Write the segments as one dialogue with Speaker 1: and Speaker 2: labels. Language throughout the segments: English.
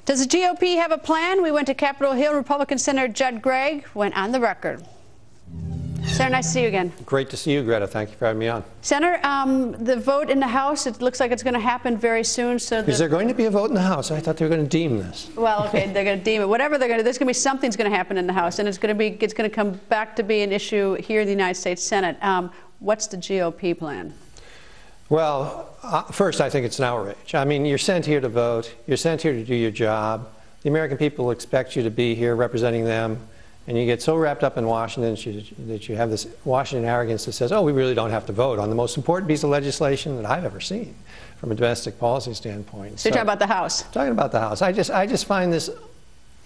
Speaker 1: Does the GOP have a plan? We went to Capitol Hill. Republican Senator Judd Gregg went on the record. Senator, nice to see you again.
Speaker 2: Great to see you, Greta. Thank you for having me on.
Speaker 1: Senator, the vote in the House, it looks like it's going to happen very soon. So
Speaker 2: is there going to be a vote in the House? I thought they were going to deem this.
Speaker 1: Well, okay, they're going to deem it. Whatever they're going to do, there's going to be something's going to happen in the House, and it's going to come back to be an issue here in the United States Senate. What's the GOP plan?
Speaker 2: Well, first, I think it's an outrage. I mean, you're sent here to vote. You're sent here to do your job. The American people expect you to be here representing them. And you get so wrapped up in Washington that you have this Washington arrogance that says, oh, we really don't have to vote on the most important piece of legislation that I've ever seen from a domestic policy standpoint.
Speaker 1: So you're talking about the House?
Speaker 2: Talking about the House. I just find this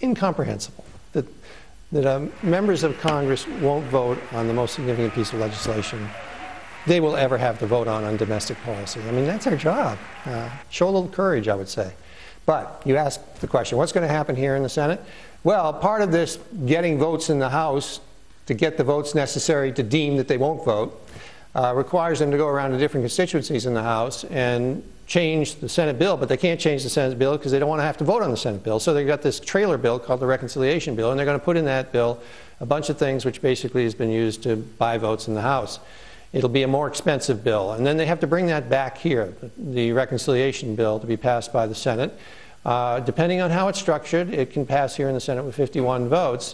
Speaker 2: incomprehensible, that members of Congress won't vote on the most significant piece of legislation they will ever have to vote on domestic policy. I mean, that's our job. Show a little courage, I would say. But you asked the question, what's going to happen here in the Senate? Well, part of this getting votes in the House to get the votes necessary to deem that they won't vote requires them to go around to different constituencies in the House and change the Senate bill, but they can't change the Senate bill because they don't want to have to vote on the Senate bill. So they've got this trailer bill called the reconciliation bill, and they're going to put in that bill a bunch of things which basically has been used to buy votes in the House. It'll be a more expensive bill, and then they have to bring that back here, the reconciliation bill, to be passed by the Senate. Depending on how it's structured, it can pass here in the Senate with 51 votes,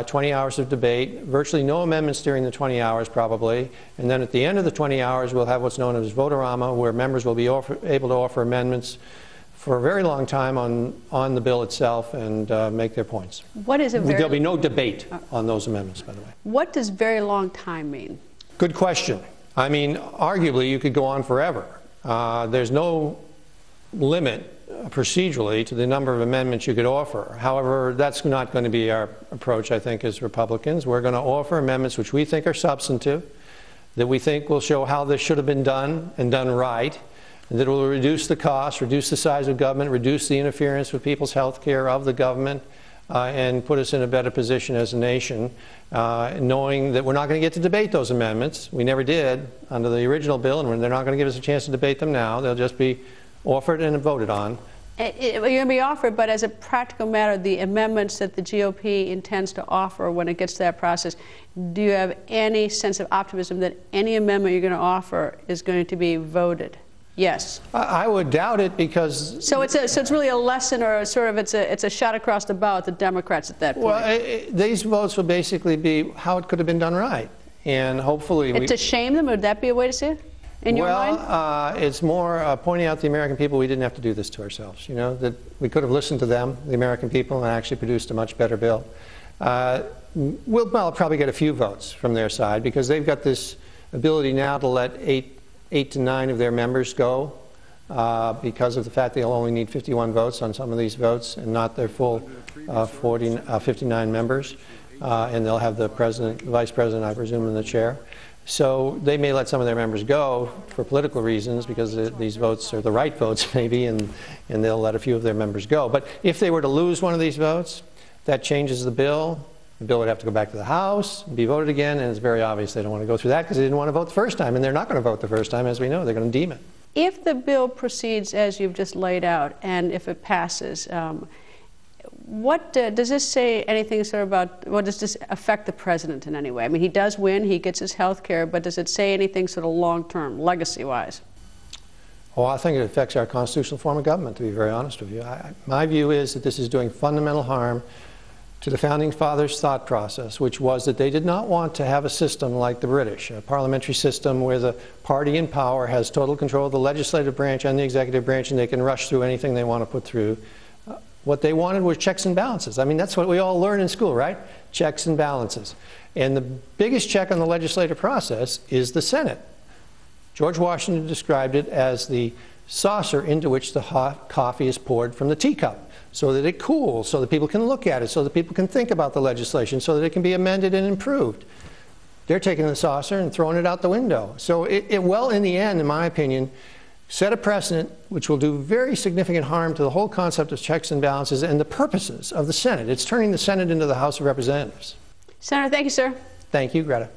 Speaker 2: 20 hours of debate, virtually no amendments during the 20 hours probably, and then at the end of the 20 hours we'll have what's known as votorama, where members will be able to offer amendments for a very long time on the bill itself and make their points. There'll be no debate on those amendments, by the way.
Speaker 1: What does very long time mean?
Speaker 2: Good question. I mean, arguably you could go on forever. There's no limit procedurally to the number of amendments you could offer. However, that's not going to be our approach, I think, as Republicans. We're going to offer amendments which we think are substantive, that we think will show how this should have been done and done right, and that it will reduce the cost, reduce the size of government, reduce the interference with people's health care of the government, and put us in a better position as a nation, knowing that we're not going to get to debate those amendments. We never did under the original bill, and they're not going to give us a chance to debate them now. They'll just be offered and voted on.
Speaker 1: You're going to be offered, but as a practical matter, the amendments that the GOP intends to offer when it gets to that process, do you have any sense of optimism that any amendment you're going to offer is going to be voted? Yes.
Speaker 2: I would doubt it, because
Speaker 1: so it's really a lesson, or sort of it's a shot across the bow at the Democrats at that point.
Speaker 2: Well, these votes will basically be how it could have been done right, and hopefully
Speaker 1: to shame them. Would that be a way to see it? In your mind?
Speaker 2: It's more pointing out to the American people we didn't have to do this to ourselves. You know, that we could have listened to them, the American people, and actually produced a much better bill. We'll probably get a few votes from their side, because they've got this ability now to let 8 to 9 of their members go because of the fact they'll only need 51 votes on some of these votes and not their full 59 members. And they'll have the president, the vice president, I presume, in the chair. So they may let some of their members go for political reasons, because these votes are the right votes maybe, and they'll let a few of their members go. But if they were to lose one of these votes, that changes the bill. The bill would have to go back to the House, be voted again, and it's very obvious they don't want to go through that because they didn't want to vote the first time, and they're not going to vote the first time, as we know. They're going to deem it.
Speaker 1: If the bill proceeds as you've just laid out, and if it passes, what does this say anything sort of about, well, does this affect the president in any way? I mean, he does win, he gets his health care, but does it say anything sort of long-term, legacy-wise?
Speaker 2: Oh, I think it affects our constitutional form of government, to be very honest with you. My view is that this is doing fundamental harm to the Founding Fathers' thought process, which was that they did not want to have a system like the British, a parliamentary system where the party in power has total control of the legislative branch and the executive branch, and they can rush through anything they want to put through. What they wanted was checks and balances. I mean, that's what we all learn in school, right? Checks and balances. And the biggest check on the legislative process is the Senate. George Washington described it as the saucer into which the hot coffee is poured from the teacup, so that it cools, so that people can look at it, so that people can think about the legislation, so that it can be amended and improved. They're taking the saucer and throwing it out the window. So well, in the end, in my opinion, set a precedent which will do very significant harm to the whole concept of checks and balances and the purposes of the Senate. It's turning the Senate into the House of Representatives.
Speaker 1: Senator, thank you, sir.
Speaker 2: Thank you, Greta.